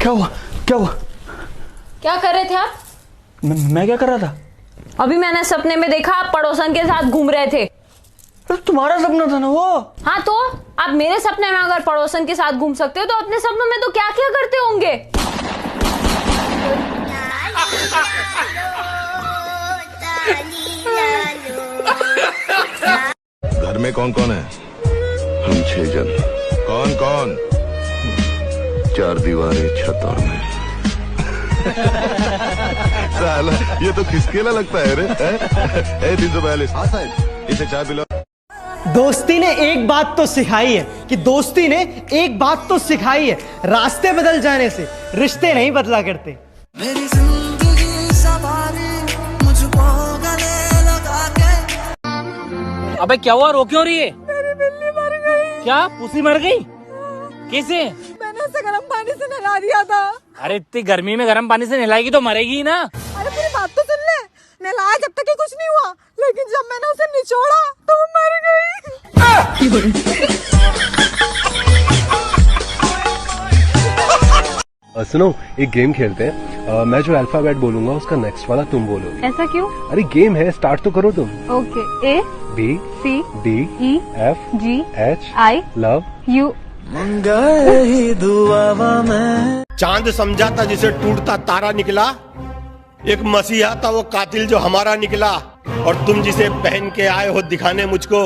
क्या हुआ क्या हुआ? क्या कर रहे थे आप? मैं क्या कर रहा था? अभी मैंने सपने में देखा आप पड़ोसन के साथ घूम रहे थे। तो तुम्हारा सपना था ना वो? हाँ तो आप मेरे सपने में अगर पड़ोसन के साथ घूम सकते हो तो अपने सपनों में तो क्या क्या करते होंगे? घर में कौन कौन है? हम 6 जन। कौन कौन? 4 दीवारें, छत और मैं। साला ये तो खिसकेला लगता है रे। 342। हाँ साहब, इसे चाय पिला। दोस्ती ने एक बात तो सिखाई है कि दोस्ती ने एक बात तो सिखाई है, रास्ते बदल जाने से रिश्ते नहीं बदला करते। मेरी जिंदगी सवारी मुझको गले लगा के। अबे क्या हुआ, रो क्यों रही है? मेरी बिल्ली मर गई। क्या पुसी मर गई? कैसे? मैंने उसे गर्म पानी से नहला दिया था। अरे इतनी गर्मी में गर्म पानी से नहलाएगी तो मरेगी ही ना। अरे पूरी बात तो सुन ले। नहलाया जब तक कुछ नहीं हुआ, लेकिन जब मैंने उसे निचोड़ा तो वो मर गई। सुनो, एक गेम खेलते हैं। मैं जो अल्फाबेट बोलूंगा उसका नेक्स्ट वाला तुम बोलो। ऐसा क्यों? अरे गेम है, स्टार्ट तो करो तुम। Okay. A B C D E F G H I love you. चांद समझा था जिसे टूटता तारा निकला, एक मसीहा था वो कातिल जो हमारा निकला, और तुम जिसे पहन के आए हो दिखाने मुझको,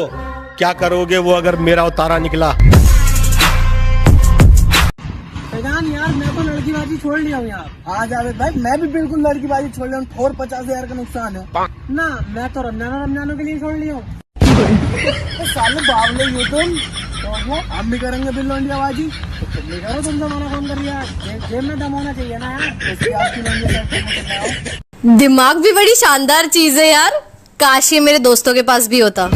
क्या करोगे वो अगर मेरा उतारा निकला? यार मैं तो लड़कीबाजी छोड़ लिया हूँ यार। आ जावेद भाई, मैं भी बिल्कुल लड़कीबाजी छोड़ लिया हूँ। और 50,000 का नुकसान है ना। मैं तो रमजानों के लिए छोड़ लिया हूँ। साले बावले ये तुम तो हम भी करेंगे बिल्लो इंडियाबाजी, तो तुम भी करो। तुम जमाना कौन कर रहा है? जेब में दम होना चाहिए ना यार। दिमाग भी बड़ी शानदार चीज है यार, काश ये मेरे दोस्तों के पास भी होता।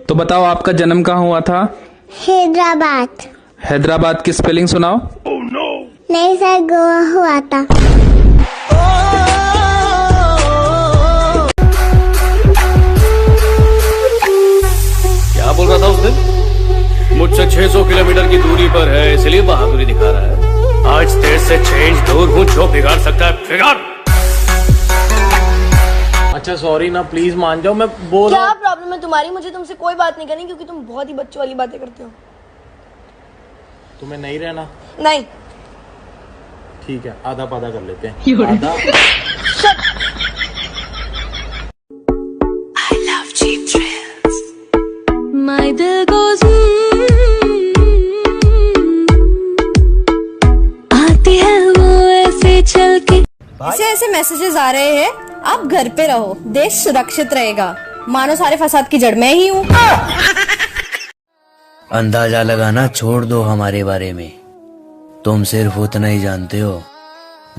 तो बताओ आपका जन्म कहाँ हुआ था? हैदराबाद। हैदराबाद की स्पेलिंग सुनाओ। नहीं सर, गोवा हुआ था। क्या बोल रहा था उस दिन? मुझसे 600 किलोमीटर की दूरी पर है इसलिए बहादुरी दिखा रहा है। आज तेरे से 6 इंच दूर हूँ, जो बिगाड़ सकता है बिगाड़। अच्छा सॉरी ना, प्लीज मान जाओ, मैं बोल रहा हूँ। क्या प्रॉब्लम है तुम्हारी? मुझे तुमसे कोई बात नहीं करनी क्योंकि तुम बहुत ही बच्चों वाली बातें करते हो। तुम्हें नहीं रहना? नहीं। ठीक है, आधा पाधा कर लेते हैं। आधा। I love cheap thrills. My दिल goes आती है वो ऐसे चल के। ऐसे ऐसे मैसेजेस आ रहे हैं, आप घर पे रहो, देश सुरक्षित रहेगा। मानो सारे फसाद की जड़ मैं ही हूँ। अंदाजा लगाना छोड़ दो हमारे बारे में, तुम सिर्फ उतना ही जानते हो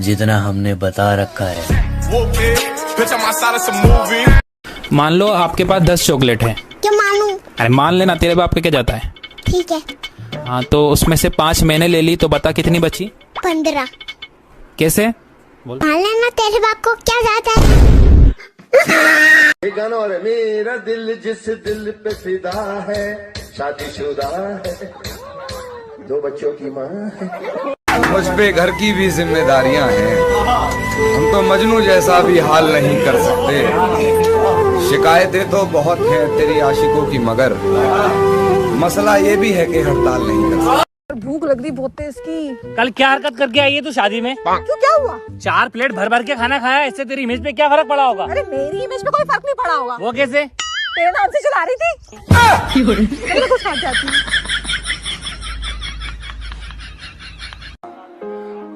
जितना हमने बता रखा है। मान लो आपके पास 10 चॉकलेट हैं। क्यों मानूं? अरे मान लेना, तेरे बाप का क्या जाता है? ठीक है। हाँ तो उसमें से 5 मैंने ले ली, तो बता कितनी बची? 15। कैसे? मान लेना, तेरे बाप को क्या जाता है? गाना और मेरा दिल जिस दिल पे फिदा है, शादीशुदा है, 2 बच्चों की माँ है। मुझ पे घर की भी जिम्मेदारियां हैं, हम तो मजनू जैसा भी हाल नहीं कर सकते। शिकायतें तो बहुत हैं तेरी आशिकों की, मगर मसला ये भी है कि हड़ताल नहीं कर सकते। भूख लग रही बहुत तेज की। कल क्या हरकत करके आई है तू शादी में? क्यों, क्या हुआ? 4 प्लेट भर भर के खाना खाया, इससे तेरी इमेज पे क्या फर्क पड़ा होगा? अरे मेरी इमेज पे कोई फर्क नहीं पड़ा होगा। वो कैसे? तेरे नाम से चला रही थी। कुछ खा जाती।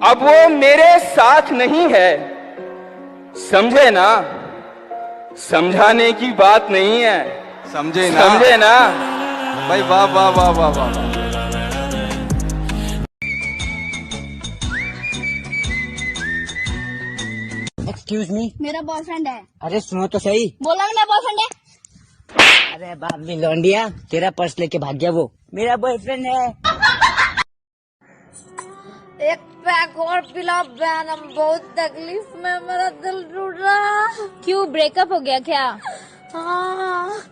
अब वो मेरे साथ नहीं है, समझे ना? समझाने की बात नहीं है, समझे ना? समझे ना भाई? वाह वाह वाह वाह वाह। एक्सक्यूज मी, मेरा बॉयफ्रेंड है। अरे सुनो तो सही। बोला ना मेरा बॉयफ्रेंड है। अरे बाप भी लौंडिया, तेरा पर्स लेके भाग गया वो। मेरा बॉयफ्रेंड है। एक पैक और पिला बैनम, बहुत तकलीफ में मेरा दिल टूट रहा। क्यों, ब्रेकअप हो गया क्या? हाँ।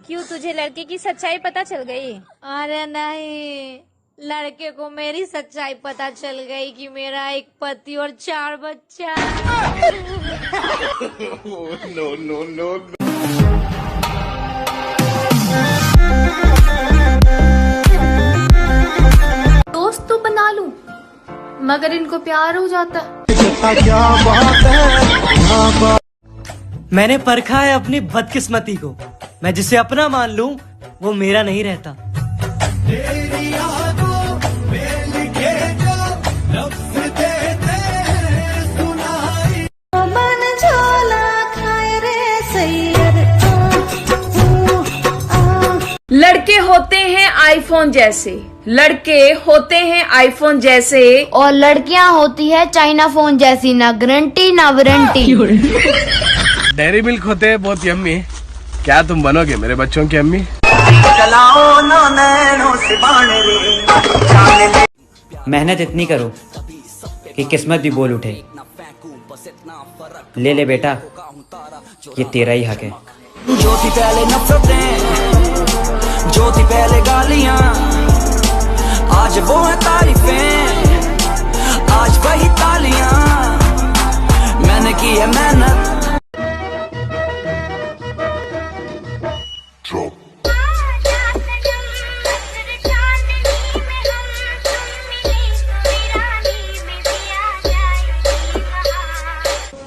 क्यों, तुझे लड़के की सच्चाई पता चल गई? अरे नहीं, लड़के को मेरी सच्चाई पता चल गई कि मेरा एक पति और 4 बच्चा। नो नो नो दोस्त तो बना लूं, मगर इनको प्यार हो जाता। मैंने परखा है अपनी बदकिस्मती को, मैं जिसे अपना मान लूं वो मेरा नहीं रहता। लड़के होते हैं आईफोन जैसे, लड़के होते हैं आईफोन जैसे, और लड़कियां होती है चाइना फोन जैसी, ना गारंटी ना वारंटी। डेयरी मिल्क होते हैं बहुत यम्मी। क्या तुम बनोगे मेरे बच्चों की अम्मी? मेहनत इतनी करो कि किस्मत भी बोल उठे। ले ले बेटा, ये तेरा ही हक है। जो थी पहले नफरतें, जो थी पहले गालियां, आज वो है तारीफें, आज वही तालियां। मैंने की है मेहनत।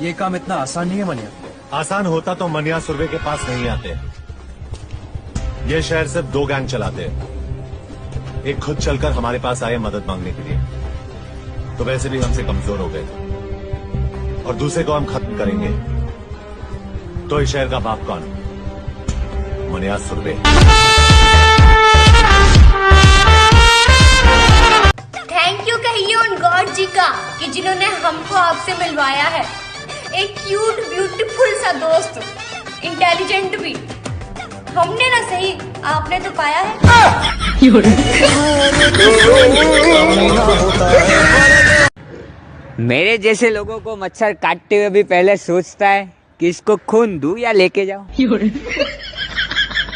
ये काम इतना आसान नहीं है मनिया। आसान होता तो मनिया सुरवे के पास नहीं आते। ये शहर सिर्फ 2 गैंग चलाते हैं। एक खुद चलकर हमारे पास आए मदद मांगने के लिए, तो वैसे भी हमसे कमजोर हो गए, और दूसरे को हम खत्म करेंगे। तो इस शहर का बाप कौन? मनिया सुरवे। थैंक यू कहिए उन गॉड जी का कि जिन्होंने हमको आपसे मिलवाया है। एक क्यूट ब्यूटीफुल सा दोस्त, इंटेलिजेंट भी। हमने ना सही, आपने तो पाया है। मेरे जैसे लोगों को मच्छर काटते हुए भी पहले सोचता है कि इसको खून दूं या लेके जाऊं।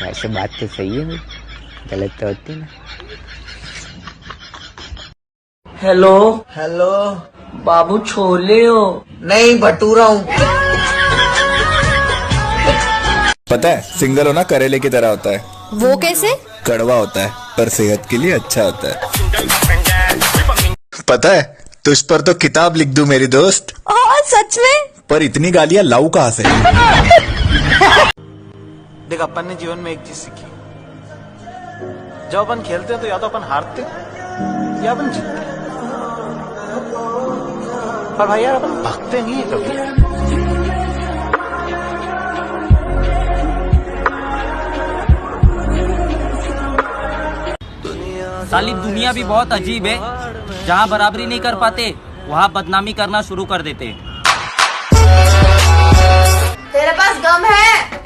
वैसे बात तो सही है, गलत तो होती ना। हेलो हेलो बाबू, छोले हो? नहीं, भटूरा हूँ। पता है सिंगल होना करेले की तरह होता है। वो कैसे? कड़वा होता है पर सेहत के लिए अच्छा होता है। पता है तुझ पर तो किताब लिख दूं मेरी दोस्त। सच में? पर इतनी गालियां लाऊ कहाँ से? देख, अपन ने जीवन में एक चीज सीखी, जब अपन खेलते हैं तो या तो अपन हारते या अपन जीतते हैं, पर भाई यार अपन भागते नहीं है कभी। साली दुनिया भी बहुत अजीब है, जहाँ बराबरी नहीं कर पाते वहाँ बदनामी करना शुरू कर देते। तेरे पास गम है?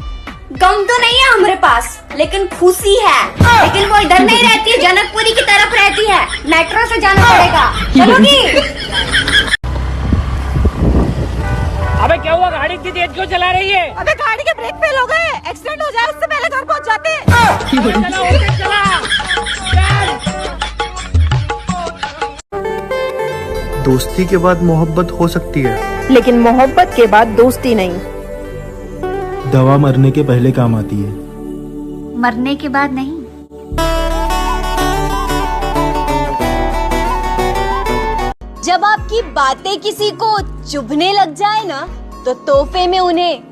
गम तो नहीं है हमारे पास, लेकिन खुशी है। लेकिन वो इधर नहीं रहती है, जनकपुरी की तरफ रहती है। मेट्रो से जाना पड़ेगा, चलोगी? अबे क्या हुआ, गाड़ी की तेज क्यों चला रही है? अबे गाड़ी के ब्रेक फेल हो गए, एक्सीडेंट हो जाए उससे पहले घर पहुंच जाते। दोस्ती के बाद मोहब्बत हो सकती है, लेकिन मोहब्बत के बाद दोस्ती नहीं। दवा मरने के पहले काम आती है, मरने के बाद नहीं। जब आपकी बातें किसी को चुभने लग जाए ना, तो तोहफे में उन्हें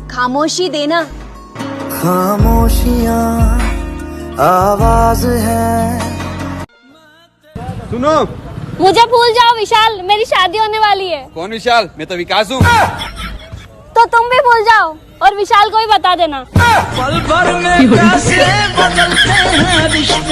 खामोशी देना। खामोशियाँ आवाज है। सुनो, मुझे भूल जाओ विशाल, मेरी शादी होने वाली है। कौन विशाल? मैं तो विकास हूँ। तो तुम भी भूल जाओ और विशाल को ही बता देना। पल भर में कैसे बदलते हैं रिश्ते।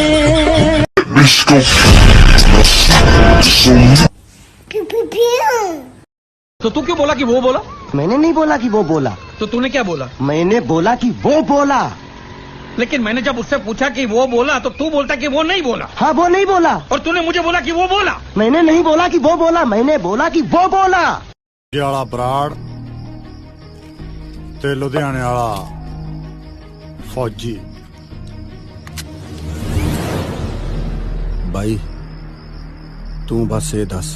तो तू क्यों बोला कि वो बोला? मैंने नहीं बोला कि वो बोला। तो तूने क्या बोला? मैंने बोला कि वो बोला। लेकिन मैंने जब उससे पूछा कि वो बोला तो तू बोलता कि वो नहीं बोला। हाँ, वो नहीं बोला। और तूने मुझे बोला कि वो बोला। मैंने नहीं बोला कि वो बोला, मैंने बोला कि वो बोला। वाला बराड़ ते लुधियाने वाला फौजी भाई तू बस ये दस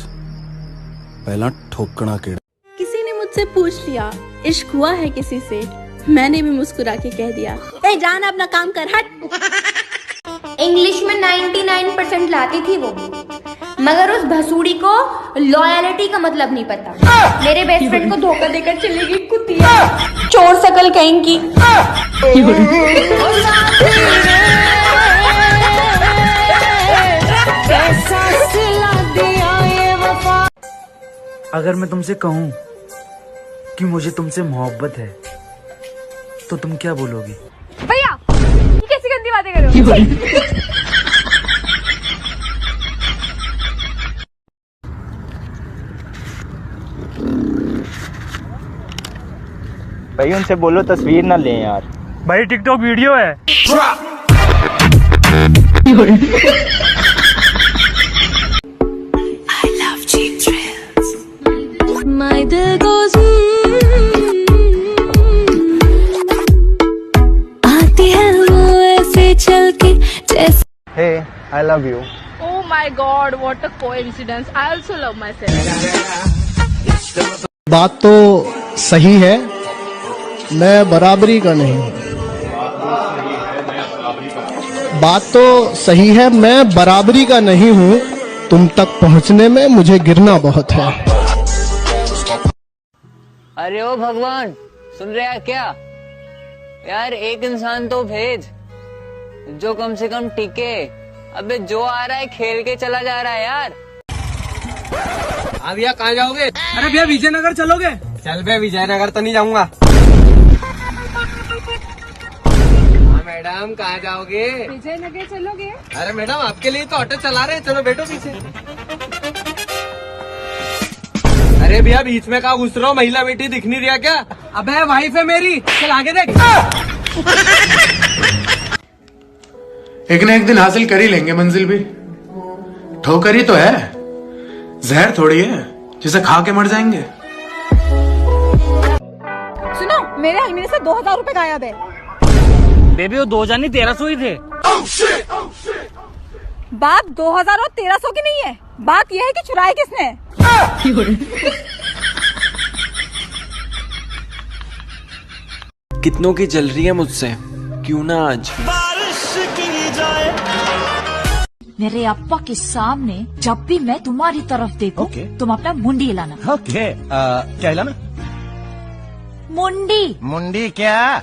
पहला ठोकना केड़ा। किसी ने मुझसे पूछ लिया इश्क हुआ है किसी से, मैंने भी मुस्कुरा के कह दिया ए जान अपना काम कर हट। इंग्लिश में 99% लाती थी वो, मगर उस भसूड़ी को लॉयलिटी का मतलब नहीं पता। मेरे बेस्ट फ्रेंड को धोखा देकर चली गई कुतिया, चोर शकल कहेंगी। अगर मैं तुमसे कहूं कि मुझे तुमसे मोहब्बत है तो तुम क्या बोलोगी? भैया ये कैसी गंदी बातें कर रहे हो? भाई उनसे बोलो तस्वीर ना लें यार। भाई टिकटॉक वीडियो है। My दिल goes आती है वो ऐसे चल के जैसे। Hey, I love you. Oh my God, what a coincidence! I also love myself. बात तो सही है, मैं बराबरी का नहीं हूँ। बात तो सही है, मैं बराबरी का नहीं हूँ। तुम तक पहुँचने में मुझे गिरना बहुत है। अरे ओ भगवान, सुन रहे हैं क्या यार? एक इंसान तो भेज जो कम से कम टिके। अबे जो आ रहा है खेल के चला जा रहा है यार। भैया कहाँ जाओगे? अरे भैया विजयनगर चलोगे? चल बे, विजयनगर तो नहीं जाऊंगा। हाँ मैडम कहाँ जाओगे? विजयनगर चलोगे? अरे मैडम आपके लिए तो ऑटो चला रहे हैं, चलो बैठो पीछे। अरे भैया बीच में कहाँ घुस रहे हो? महिला बेटी दिख नहीं रहा क्या? अबे वाइफ है मेरी, चल आगे देख। एक ना एक दिन हासिल कर ही लेंगे मंजिल भी। ठोकर ही तो है, जहर थोड़ी है जिसे खा के मर जाएंगे। सुनो, मेरे अलमीरे से 2000 रुपए गायब है। बेबी वो 2000 नहीं 1300 ही थे। बात 2000 और 1300 की नहीं है, बात यह है कि चुराए किसने। कितनों की जल रही है मुझसे, क्यों ना आज मेरे अप्पा के सामने जब भी मैं तुम्हारी तरफ देखूं, तुम अपना मुंडी हिलाना। क्या हिलाना? मुंडी। मुंडी क्या?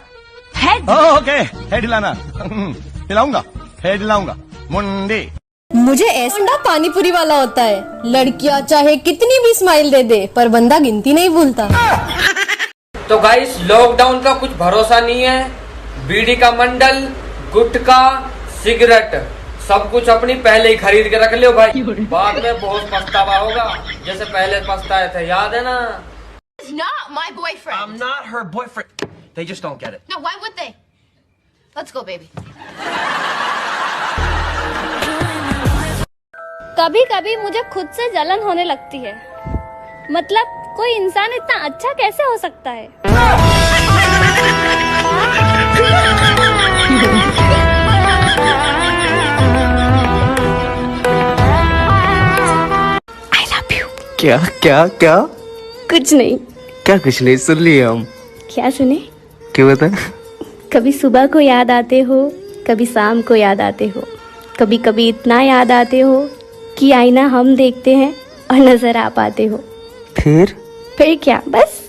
हेड। ओके, हेड हिलाना। हिलाऊंगा, हेड हिलाऊंगा, मुंडी। मुझे ऐसा पानीपुरी वाला होता है, लड़कियां चाहे कितनी भी स्माइल दे दे पर बंदा गिनती नहीं भूलता। तो गाइस लॉकडाउन का कुछ भरोसा नहीं है। बीड़ी का मंडल, गुटखा, सिगरेट सब कुछ अपनी पहले ही खरीद के रख लियो भाई, बाद में बहुत पछतावा होगा जैसे पहले पछताए थे, याद है ना? He's not my boyfriend. I'm not her boyfriend. They just don't get it. No, why would they? Let's go, baby. कभी कभी मुझे खुद से जलन होने लगती है। मतलब कोई इंसान इतना अच्छा कैसे हो सकता है? I love you. क्या क्या क्या? कुछ नहीं। क्या कुछ नहीं, सुन लिए हम। क्या सुने? क्यों बता? कभी सुबह को याद आते हो, कभी शाम को याद आते हो, कभी कभी इतना याद आते हो कि आईना हम देखते हैं और नजर आ पाते हो। फिर क्या बस?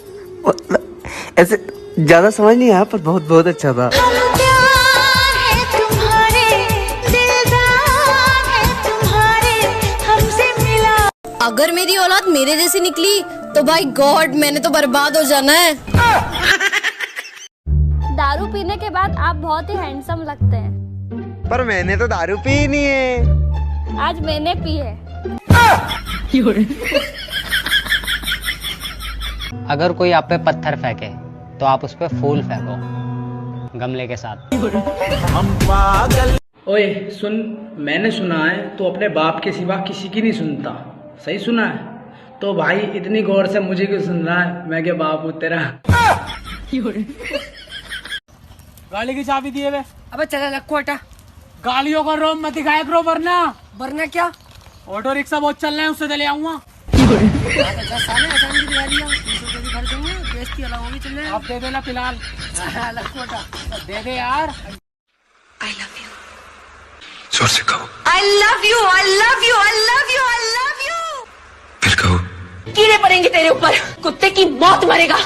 ऐसे ज्यादा समझ नहीं आया पर बहुत बहुत अच्छा था। अगर मेरी औलाद मेरे जैसी निकली तो भाई गॉड मैंने तो बर्बाद हो जाना है। दारू पीने के बाद आप बहुत ही हैंडसम लगते हैं। पर मैंने तो दारू पी ही नहीं है। आज मैंने पी है। अगर कोई आप पे पत्थर फेंके तो आप उस पे फूल फेंको गमले के साथ। ओए सुन, मैंने सुना है तो अपने बाप के सिवा किसी की नहीं सुनता। सही सुना है? तो भाई इतनी गौर से मुझे क्यों सुन रहा है? मैं क्या बाप हूँ तेरा? गाड़ी की चाबी दिए वे। अबे चला लक्कू हटा, गालियों का रोम मत दिखाया करो, वरना क्या? ऑटो रिक्शा बहुत चल रहे हैं, उससे चले आऊंगा। आप दे देना फिलहाल। दे दे यार। जोर से कहो। I love you, I love you, I love you, I love you। फिर कहो। कीड़े पड़ेंगे तेरे ऊपर, कुत्ते की मौत मरेगा।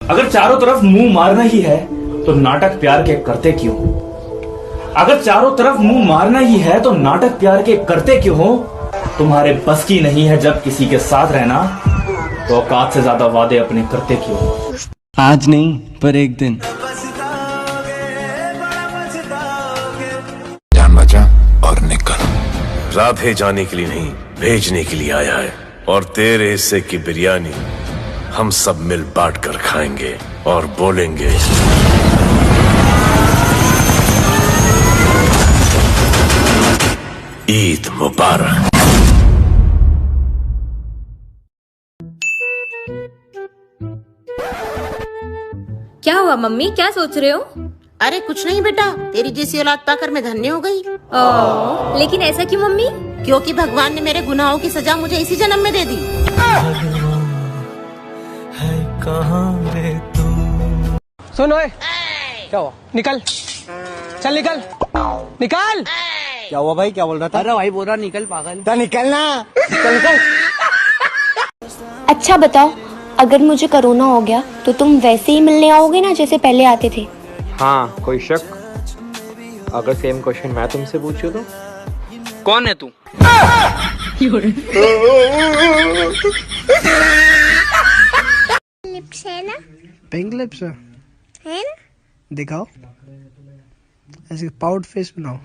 अगर चारों तरफ मुंह मारना ही है तो नाटक प्यार के करते क्यों? अगर चारों तरफ मुंह मारना ही है तो नाटक प्यार के करते क्यों हो? तुम्हारे बस की नहीं है जब किसी के साथ रहना, तो औकात से ज्यादा वादे अपने करते क्यों? आज नहीं पर एक दिन। जान बचा और निकल। राधे जाने के लिए नहीं, भेजने के लिए आया है। और तेरे हिस्से की बिरयानी हम सब मिल बांट कर खाएंगे और बोलेंगे ईद मुबारक। क्या हुआ मम्मी, क्या सोच रहे हो? अरे कुछ नहीं बेटा, तेरी जैसी औलाद पाकर मैं धन्य हो गई। लेकिन ऐसा क्यों मम्मी? क्योंकि भगवान ने मेरे गुनाहों की सजा मुझे इसी जन्म में दे दी। सुन ओए, क्या हुआ? निकल, चल निकल, निकल। क्या हुआ भाई, क्या बोल रहा था? अरे भाई बोल रहा निकल पागल। तो निकलना, निकल। अच्छा बताओ, अगर मुझे कोरोना हो गया तो तुम वैसे ही मिलने आओगे ना जैसे पहले आते थे? हाँ, कोई शक? अगर सेम क्वेश्चन मैं तुमसे पूछूं तो? कौन है तू? लिप्स है ना? पिंक लिप्स है ना? दिखाओ, ऐसे पाउड फेस बनाओ।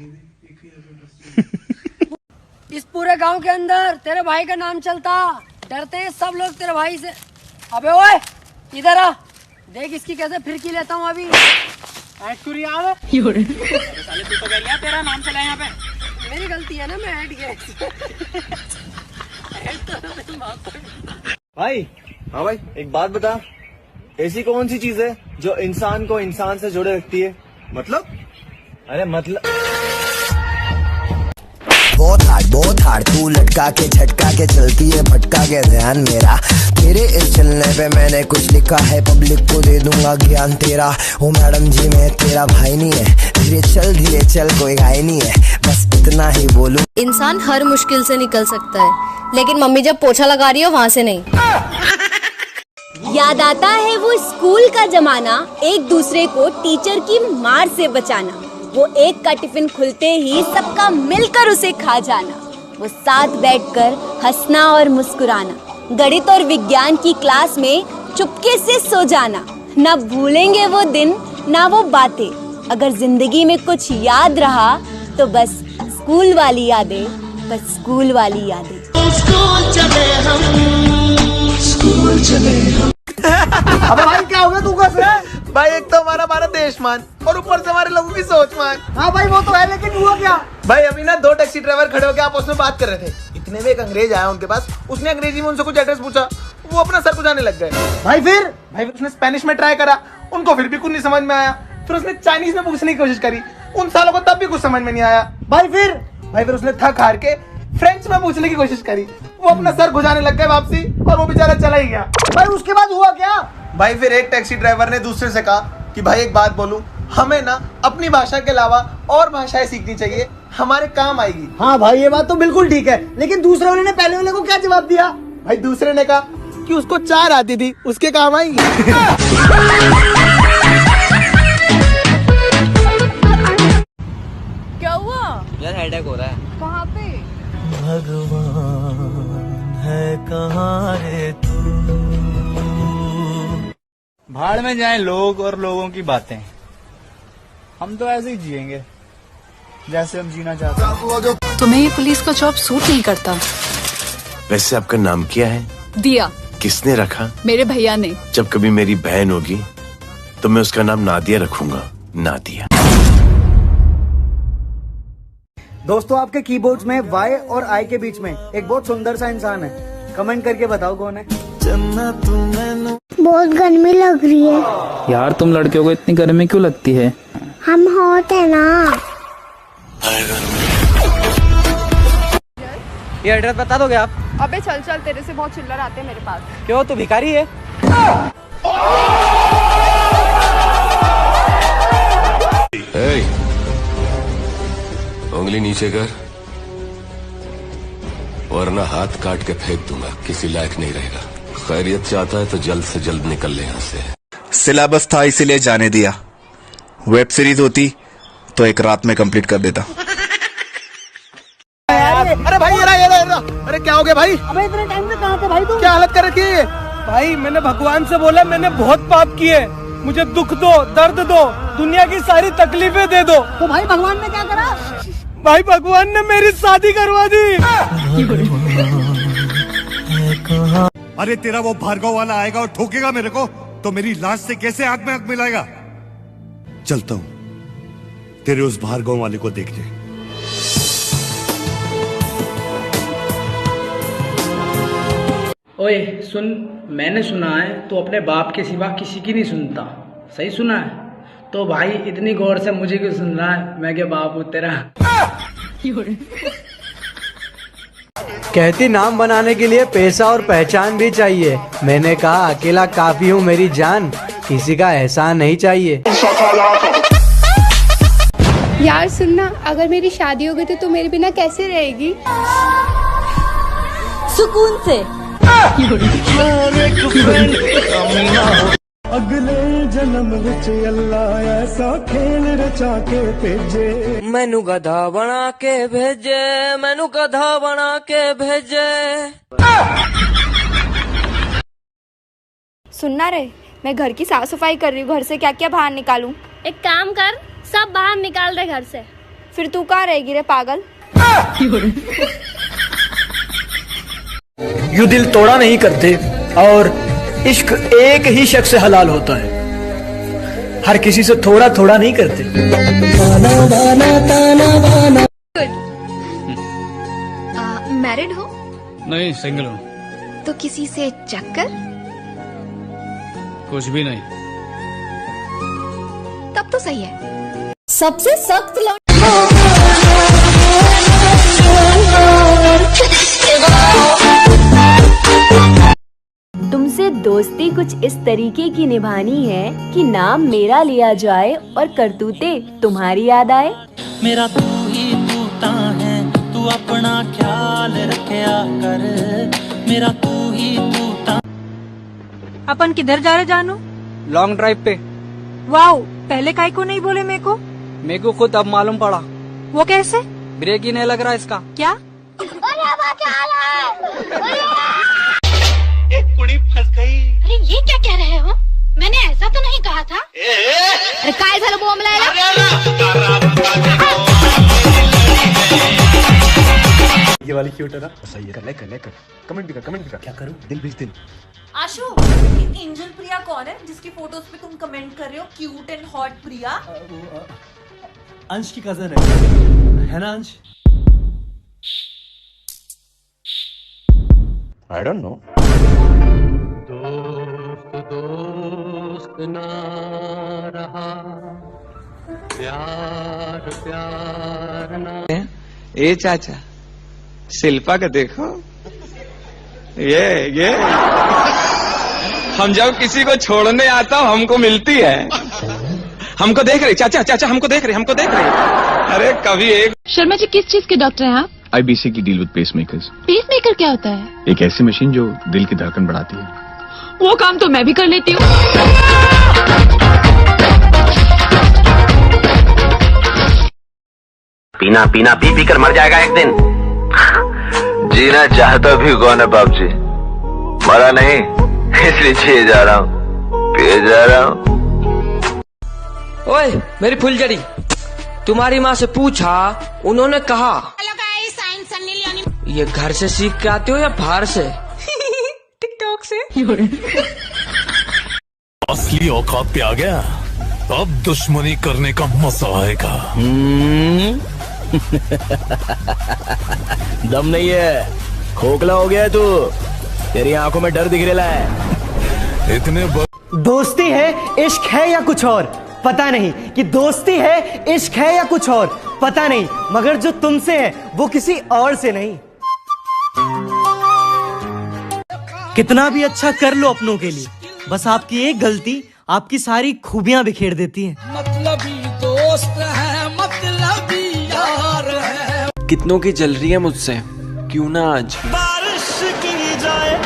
इस पूरे गांव के अंदर तेरे भाई का नाम चलता, डरते हैं सब लोग तेरे भाई से। अबे ओए, इधर आ, देख इसकी कैसे फिरकी लेता हूँ अभी। साले तू तो कह लिया तेरा नाम चला यहाँ पे। मेरी गलती है ना, मैं ऐड किया। भाई, हाँ भाई, एक बात बता, ऐसी कौन सी चीज है जो इंसान को इंसान से जोड़े रखती है? मतलब? अरे मतलब बहुत हार्ड तू लटका के झटका के चलती है, भटका के ध्यान मेरा तेरे इस चलने पे मैंने कुछ लिखा है, पब्लिक को दे दूंगा ज्ञान तेरा। ओ मैडम जी मैं तेरा भाई नहीं है, धीरे चल कोई घाय नहीं है, बस इतना ही बोलूं। इंसान हर मुश्किल से निकल सकता है, लेकिन मम्मी जब पोछा लगा रही हो वहाँ से नहीं। याद आता है वो स्कूल का जमाना, एक दूसरे को टीचर की मार से बचाना, वो एक का टिफिन खुलते ही सबका मिलकर उसे खा जाना, वो साथ बैठकर हंसना और मुस्कुराना, गणित और विज्ञान की क्लास में चुपके से सो जाना। न भूलेंगे वो दिन ना वो बातें, अगर जिंदगी में कुछ याद रहा तो बस स्कूल वाली यादें, बस स्कूल वाली यादें। स्कूल चले हम, स्कूल चले हम। अबे भाई क्या हो गया, तू कैसे है? भाई एक तो हमारा भारत देश मान और ऊपर से हमारे लोगों की सोच मान। हाँ भाई वो तो है, लेकिन हुआ क्या? भाई अभी ना दो टैक्सी ड्राइवर खड़े होकर आपस में बात कर रहे थे, इतने में एक अंग्रेज आया उनके पास, उसने अंग्रेजी में उनसे कुछ एड्रेस पूछा, वो अपना सर खुजाने लग गए। भाई फिर उसने स्पेनिश में ट्राई करा, उनको फिर भी कुछ नहीं समझ में आया, फिर उसने चाइनीज में पूछने की कोशिश करी, उन सालों को तब भी कुछ समझ में नहीं आया। भाई फिर उसने थक हार के फ्रेंच में पूछने की कोशिश करी, वो अपना सर खुजाने लग गए वापसी, और वो बेचारा चला ही गया। भाई उसके बाद हुआ क्या? भाई फिर एक टैक्सी ड्राइवर ने दूसरे से कहा कि भाई एक बात बोलूं, हमें ना अपनी भाषा के अलावा और भाषाएं सीखनी चाहिए, हमारे काम आएगी। हाँ भाई ये बात तो बिल्कुल ठीक है, लेकिन दूसरे वाले ने पहले वाले को क्या जवाब दिया? भाई दूसरे ने कहा कि उसको 4 आती थी, उसके काम आएगी। क्या हुआ यार? हेडेक हो रहा है। कहाँ पे? भगवान है कहाँ रे तू? भाड़ में जाएं लोग और लोगों की बातें, हम तो ऐसे ही जिएंगे जैसे हम जीना चाहते हैं। तुम्हें ये पुलिस का जॉब सूट नहीं करता। वैसे आपका नाम क्या है? दिया। किसने रखा? मेरे भैया ने। जब कभी मेरी बहन होगी तो मैं उसका नाम नादिया रखूंगा, नादिया। दोस्तों आपके कीबोर्ड्स में Y और I के बीच में एक बहुत सुंदर सा इंसान है, कमेंट करके बताओ कौन है। बहुत गर्मी लग रही है यार तुम लड़कियों को इतनी गर्मी क्यों लगती है? हम होते ना। ये एड्रेस बता दोगे आप? अबे चल चल, तेरे से बहुत चिल्लर आते हैं मेरे पास। क्यों, तू भिखारी है? उंगली नीचे कर, वरना हाथ काट के फेंक दूंगा, किसी लायक नहीं रहेगा। खैरियत चाहता है तो जल्द से जल्द निकल ले यहाँ से। सिलेबस था इसीलिए जाने दिया, वेब सीरीज होती तो एक रात में कंप्लीट कर देता। अरे भाई ये अरे क्या हो गया भाई? अबे इतने टाइम से कहाँ थे भाई तुम? क्या हालत कर रखी है? भाई मैंने भगवान से बोला मैंने बहुत पाप किए, मुझे दुख दो, दर्द दो, दुनिया की सारी तकलीफें दे दो। तो भाई भगवान ने क्या करा? भाई भगवान ने मेरी शादी करवा दी। अरे तेरा वो भार्गव वाला आएगा और ठोकेगा मेरे को, तो मेरी लाश से कैसे आंख में आंख मिलाएगा? चलता हूँ तेरे उस भार्गव वाले को देखने। ओए सुन, मैंने सुना है तो अपने बाप के सिवा किसी की नहीं सुनता। सही सुना है? तो भाई इतनी गौर से मुझे क्यों सुन रहा है? मैं क्या बाप हूँ तेरा? कहती नाम बनाने के लिए पैसा और पहचान भी चाहिए। मैंने कहा अकेला काफी हूँ मेरी जान, किसी का एहसान नहीं चाहिए। यार सुनना, अगर मेरी शादी हो गई तो तू मेरे बिना कैसे रहेगी? सुकून से। अगले जन्म विच अल्लाह ऐसा खेल रचा के भेजे, मैनू गधा बना के भेजे, मैनू गधा बना के भेजे। सुनना रे, मैं घर की साफ सफाई कर रही हूँ, घर से क्या क्या बाहर निकालूं? एक काम कर, सब बाहर निकाल दे घर से। फिर तू कहाँ रहेगी रे पागल? यूं दिल तोड़ा नहीं करते, और इश्क एक ही शख्स से हलाल होता है, हर किसी से थोड़ा थोड़ा नहीं करते। मैरिड हो? नहीं, सिंगल हूँ। तो किसी से चक्कर? कुछ भी नहीं। तब तो सही है। सबसे सख्त तुमसे दोस्ती कुछ इस तरीके की निभानी है कि नाम मेरा लिया जाए और करतूतें तुम्हारी याद आए। मेरा तू ही तूता है, तू अपना ख्याल रखया कर, मेरा तू ही तूता। अपन किधर जा रहे जानू? लॉन्ग ड्राइव पे। वाओ, पहले काहे को नहीं बोले मेरे को? मेरे को खुद अब मालूम पड़ा। वो कैसे? ब्रेक ही नहीं लग रहा इसका। क्या? एक कुड़ी फंस गई। अरे ये क्या कह रहे हो? मैंने ऐसा तो नहीं कहा था। अरे काय झालं बोंबलायला? ये वाली क्यूट है ना? सही है, कर कमेंट भी कर। क्या करूं? दिल भेज दिल। आशु, एंजल प्रिया कौन है जिसकी फोटोज पे तुम कमेंट कर रहे हो क्यूट एंड हॉट प्रिया? अंश की कजन है ना अंश? I don't know. दोस्त ना रहा, प्यार ना। ए चाचा, शिल्पा का देखो, ये हम जब किसी को छोड़ने आता हूँ हमको मिलती है। हमको देख रही चाचा हमको देख रही। अरे कभी एक। शर्मा जी किस चीज के डॉक्टर हैं आप? I basically deal with pacemakers. Pacemaker क्या होता है? एक ऐसी मशीन जो दिल की धड़कन बढ़ाती है। वो काम तो मैं भी कर लेती हूँ। पीना पी कर मर जाएगा एक दिन। जीना चाहता भी कौन है बाप जी? मरा नहीं, इसलिए जिए जा रहा हूँ, पिए जा रहा हूँ। ओए मेरी फुलझड़ी, तुम्हारी माँ से पूछा, उन्होंने कहा ये घर से सीख के आते हो या बाहर से? टिकटॉक से। असली औकात पे आ गया, अब दुश्मनी करने का मजा आएगा। दम नहीं है, खोखला हो गया तू, तेरी आंखों में डर दिख रहा है। इतने दोस्ती है, इश्क है या कुछ और? पता नहीं कि दोस्ती है, इश्क है या कुछ और, पता नहीं, मगर जो तुमसे है वो किसी और से नहीं। कितना भी अच्छा कर लो अपनों के लिए, बस आपकी एक गलती आपकी सारी खूबियां बिखेर देती है। मतलबी दोस्त है, मतलबी यार है। कितनों की जल रही है मुझसे, क्यों ना आज बारिश की जाए।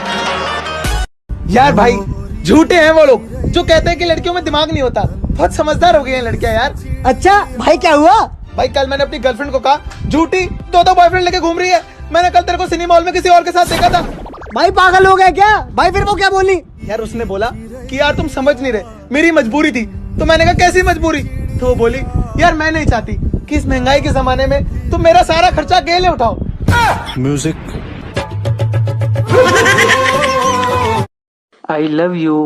यार भाई झूठे हैं वो लोग जो कहते हैं कि लड़कियों में दिमाग नहीं होता। बहुत समझदार हो गई हैं लड़कियां यार। अच्छा भाई क्या हुआ? भाई कल मैंने अपनी गर्लफ्रेंड को कहा झूठी दो बॉयफ्रेंड लेके घूम रही है, मैंने कल तेरे को सिनेमा हॉल में किसी और के साथ देखा था। भाई पागल हो गए क्या? भाई फिर वो क्या बोली? यार उसने बोला कि यार तुम समझ नहीं रहे, मेरी मजबूरी थी। तो मैंने कहा कैसी मजबूरी? तो वो बोली यार मैं नहीं चाहती कि इस महंगाई के जमाने में तुम मेरा सारा खर्चा अकेले उठाओ। म्यूजिक। I love you.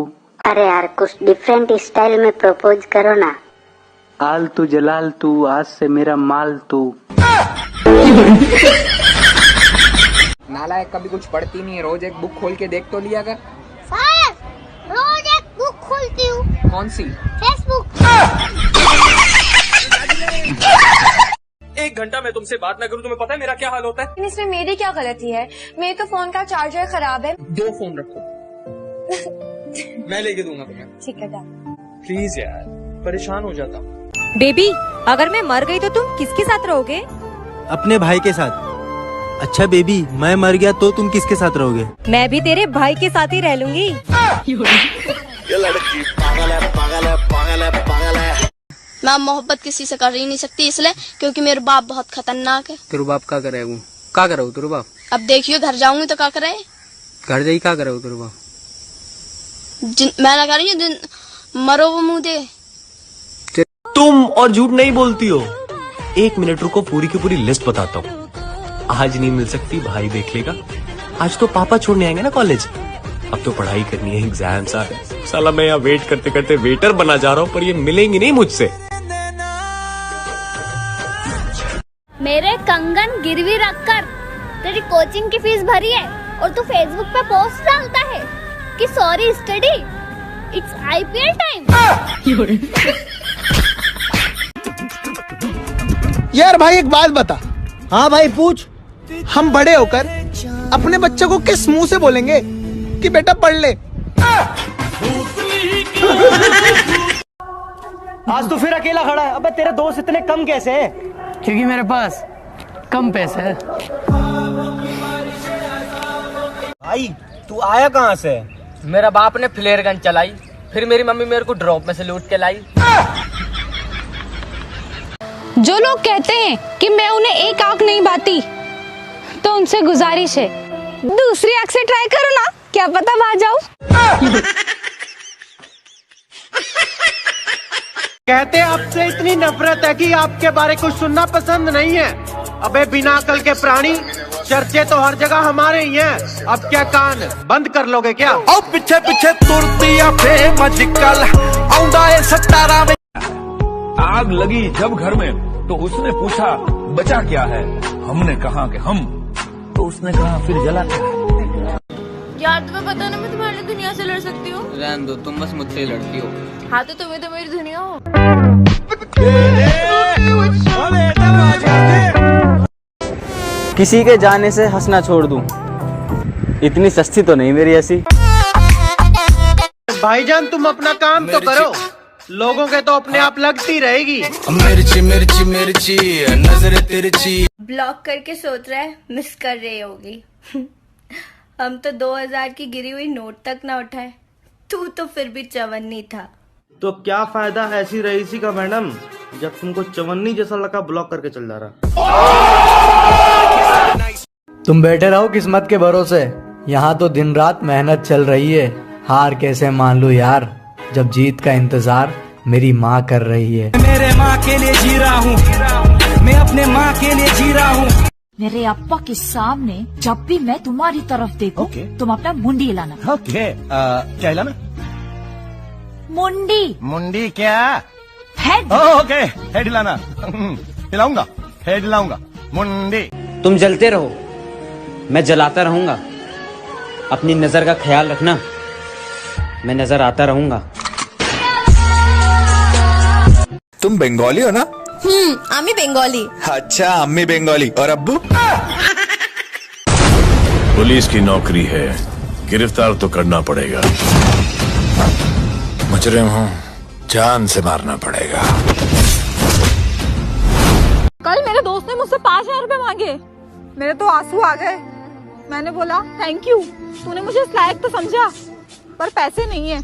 अरे यार कुछ डिफरेंट स्टाइल में प्रपोज करो ना। आल तू जलाल तू, आज से मेरा माल तू। नालायक कभी कुछ पढ़ती नहीं है, रोज एक बुक खोल के देख तो लिया कर। सर रोज एक बुक खोलती हूँ। कौन सी? फेसबुक। 1 घंटा मैं तुमसे बात ना करूँ तुम्हें पता है मेरा क्या हाल होता है? इसमें मेरी क्या गलती है? मेरे तो फोन का चार्जर खराब है। 2 फोन रखो। मैं लेके दूंगा तुम्हें। ठीक है प्लीज यार, परेशान हो जाता हूँ। बेबी अगर मैं मर गई तो तुम किसके साथ रहोगे? अपने भाई के साथ। अच्छा बेबी मैं मर गया तो तुम किसके साथ रहोगे? मैं भी तेरे भाई के साथ ही रह लूंगी। ये लड़की पागल है, पागल है, पागल है, पागल है। मैं मोहब्बत किसी से कर ही नहीं सकती इसलिए क्योंकि मेरे बाप बहुत खतरनाक है। तेरे बाप क्या करे? वो क्या करे तेरे बाप? अब देखियो घर जाऊंगी तो क्या करे? घर जाई क्या करे तेरे बाप? मैं लगा रही हूँ दिन मरो वो मुँह दे। तुम और झूठ नहीं बोलती हो। 1 मिनट रुको, पूरी की पूरी लिस्ट बताता हूँ। आज नहीं मिल सकती, भाई देख लेगा। आज तो पापा छोड़ने आएंगे ना कॉलेज। अब तो पढ़ाई करनी है, एग्जाम्स आ रहे। साला मैं यहाँ वेट करते करते वेटर बना जा रहा हूँ, पर ये मिलेंगी नहीं मुझसे। मेरे कंगन गिरवी रखकर तेरी कोचिंग की फीस भरी है और तू फेसबुक पे पोस्ट डालता है कि sorry study, it's IPL time. यार भाई एक बात बता। हाँ भाई पूछ। हम बड़े होकर अपने बच्चों को किस मुंह से बोलेंगे कि बेटा पढ़ ले? आज तो फिर अकेला खड़ा है। अबे तेरे दोस्त इतने कम कैसे हैं? क्योंकि मेरे पास कम पैसे है। भाई तू आया कहाँ से? मेरा बाप ने फ्लेयर गन चलाई, फिर मेरी मम्मी मेरे को ड्रॉप में से लूट के लाई। जो लोग कहते हैं कि मैं उन्हें एक आंख नहीं भाती, तो उनसे गुजारिश है दूसरी आंख से ट्राई करो ना, क्या पता भा जाऊं। कहते आपसे इतनी नफरत है कि आपके बारे कुछ सुनना पसंद नहीं है। अबे बिना अकल के प्राणी, चर्चे तो हर जगह हमारे ही हैं। अब क्या कान बंद कर लोगे क्या? और पीछे पीछे तुरतिया पे मजिकल आउंदा है 17 में। आग लगी जब घर में तो उसने पूछा बचा क्या है, हमने कहा कि हम, तो उसने कहा फिर जला क्या है। यार तुम्हें पता ना मैं तुम्हारी दुनिया से लड़ सकती हूँ। रहने दो, तुम बस मुझसे लड़ती हो। हाँ तो तुम्हें तो मेरी दुनिया हो। किसी के जाने से हंसना छोड़ दूं, इतनी सस्ती तो नहीं मेरी ऐसी। भाईजान तुम अपना काम तो करो, लोगों के तो अपने आप लगती रहेगी। मिर्ची मिर्ची मिर्ची नजर तिरछी। ब्लॉक करके सोच रहा है मिस कर रही होगी। हम तो 2000 की गिरी हुई नोट तक ना उठाए, तू तो फिर भी चवन्नी था। तो क्या फायदा ऐसी रईसी का मैडम, जब तुमको चवन्नी जैसा लगा ब्लॉक करके चल जा रहा। तुम बैठे रहो किस्मत के भरोसे, यहाँ तो दिन रात मेहनत चल रही है। हार कैसे मान लूं यार, जब जीत का इंतजार मेरी माँ कर रही है। मेरे माँ के लिए जी रहा हूँ, मैं अपने माँ के लिए जी रहा हूँ। मेरे अप्पा के सामने जब भी मैं तुम्हारी तरफ देखूं, तुम अपना मुंडी हिलाना। क्या हिलाना? मुंडी। मुंडी क्या? हेड। ओके हेड हिलाना। हिलाऊंगा, हेड हिलाऊंगा, मुंडी। तुम जलते रहो, मैं जलाता रहूंगा। अपनी नजर का ख्याल रखना, मैं नजर आता रहूंगा। तुम बंगाली हो ना? আমি বেঙ্গলি। अच्छा, अम्मी बंगाली और अब्बू? पुलिस की नौकरी है, गिरफ्तार तो करना पड़ेगा। मुजरिम हूँ, जान से मारना पड़ेगा। कल मेरे दोस्त ने मुझसे 5,000 रुपए मांगे, मेरे तो आंसू आ गए। मैंने बोला थैंक यू, तूने मुझे इस लायक तो समझा, पर पैसे नहीं है।